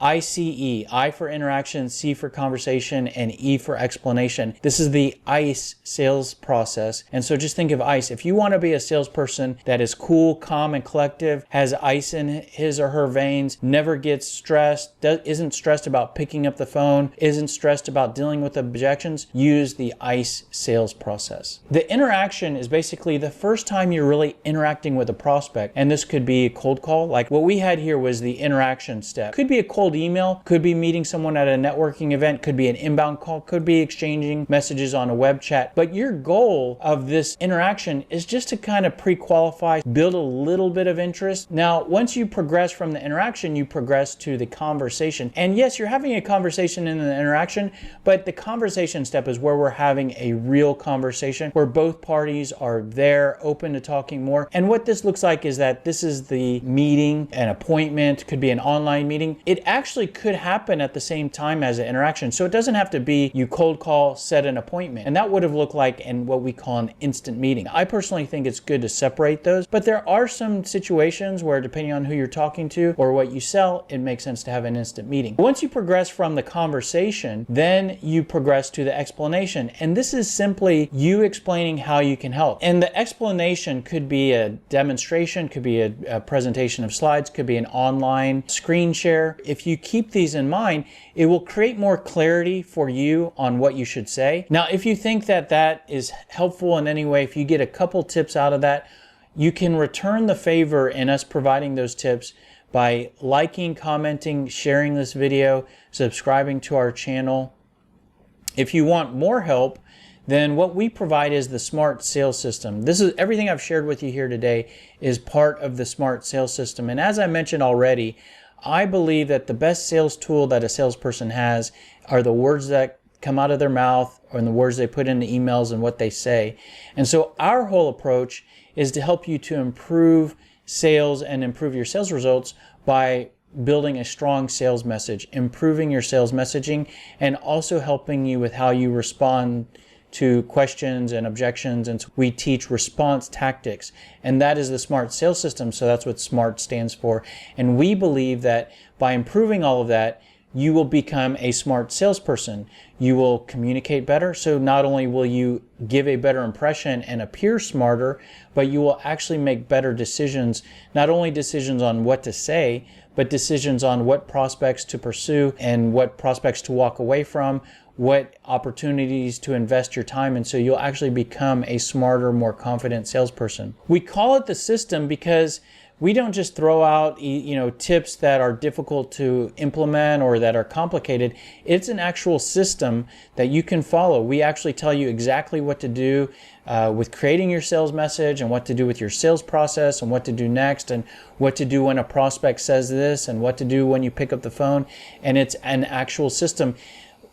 ICE, I for interaction, C for conversation, and E for explanation. This is the ICE sales process. And so just think of ICE. If you want to be a salesperson that is cool, calm, and collective, has ice in his or her veins, never gets stressed, isn't stressed about picking up the phone, isn't stressed about dealing with objections, use the ICE sales process. The interaction is basically the first time you're really interacting with a prospect. And this could be a cold call. Like what we had here was the interaction step. Could be a cold email, could be meeting someone at a networking event, could be an inbound call, could be exchanging messages on a web chat. But your goal of this interaction is just to kind of pre-qualify, build a little bit of interest. Now, once you progress from the interaction, you progress to the conversation. And yes, you're having a conversation in the interaction, but the conversation step is where we're having a real conversation, where both parties are there, open to talking more. And what this looks like is that this is the meeting, an appointment, could be an online meeting. It actually could happen at the same time as an interaction. So it doesn't have to be you cold call, set an appointment. And that would have looked like in what we call an instant meeting. I personally think it's good to separate those, but there are some situations where depending on who you're talking to or what you sell, it makes sense to have an instant meeting. Once you progress from the conversation, then you progress to the explanation. And this is simply you explaining how you can help. And the explanation could be a demonstration, could be a presentation of slides, could be an online screen share. If you keep these in mind, it will create more clarity for you on what you should say. Now, if you think that that is helpful in any way, if you get a couple tips out of that, you can return the favor in us providing those tips by liking, commenting, sharing this video, subscribing to our channel. If you want more help, then what we provide is the Smart Sales System. This is everything I've shared with you here today is part of the Smart Sales System. And as I mentioned already, I believe that the best sales tool that a salesperson has are the words that come out of their mouth or in the words they put into emails and what they say. And so our whole approach is to help you to improve sales and improve your sales results by building a strong sales message, improving your sales messaging, and also helping you with how you respond to questions and objections. And so we teach response tactics, and that is the Smart Sales System. So that's what SMART stands for. And we believe that by improving all of that, you will become a smart salesperson. You will communicate better. So not only will you give a better impression and appear smarter, but you will actually make better decisions, not only decisions on what to say, but decisions on what prospects to pursue and what prospects to walk away from, what opportunities to invest your time in. So you'll actually become a smarter, more confident salesperson. We call it the system because we don't just throw out, tips that are difficult to implement or that are complicated. It's an actual system that you can follow. We actually tell you exactly what to do with creating your sales message and what to do with your sales process and what to do next and what to do when a prospect says this and what to do when you pick up the phone. And it's an actual system.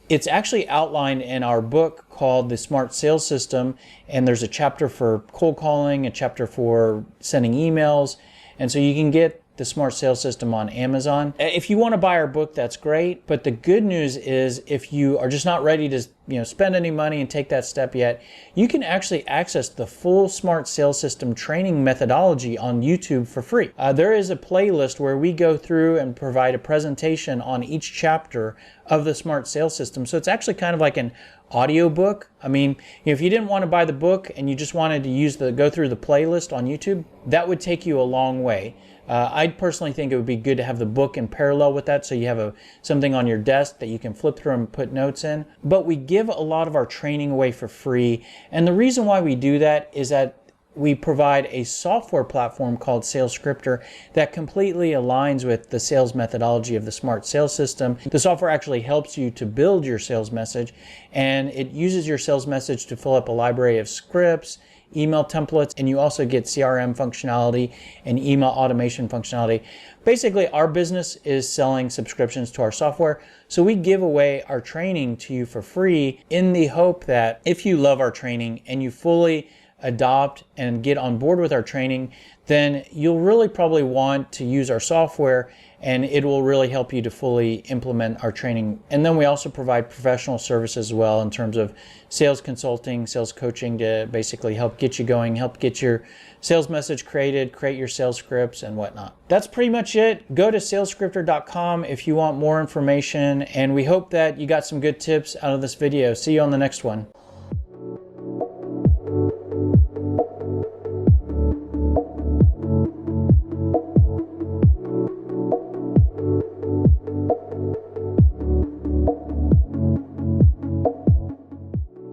It's actually outlined in our book called The Smart Sales System, and there's a chapter for cold calling, a chapter for sending emails, and so you can get the Smart Sales System on Amazon. If you want to buy our book, that's great, but the good news is if you are just not ready to spend any money and take that step yet, you can actually access the full Smart Sales System training methodology on YouTube for free. There is a playlist where we go through and provide a presentation on each chapter of the Smart Sales System. So it's actually kind of like an audio book. I mean, if you didn't want to buy the book and you just wanted to go through the playlist on YouTube, that would take you a long way. I personally think it would be good to have the book in parallel with that, so you have something on your desk that you can flip through and put notes in. But we give a lot of our training away for free, and the reason why we do that is that we provide a software platform called SalesScripter that completely aligns with the sales methodology of the Smart Sales System. The software actually helps you to build your sales message, and it uses your sales message to fill up a library of scripts, email templates, and you also get CRM functionality and email automation functionality. Basically, our business is selling subscriptions to our software, so we give away our training to you for free in the hope that if you love our training and you fully adopt and get on board with our training, then you'll really probably want to use our software and it will really help you to fully implement our training. And then we also provide professional services as well in terms of sales consulting, sales coaching to basically help get you going, help get your sales message created, create your sales scripts and whatnot. That's pretty much it. Go to salesscripter.com if you want more information, and we hope that you got some good tips out of this video. See you on the next one.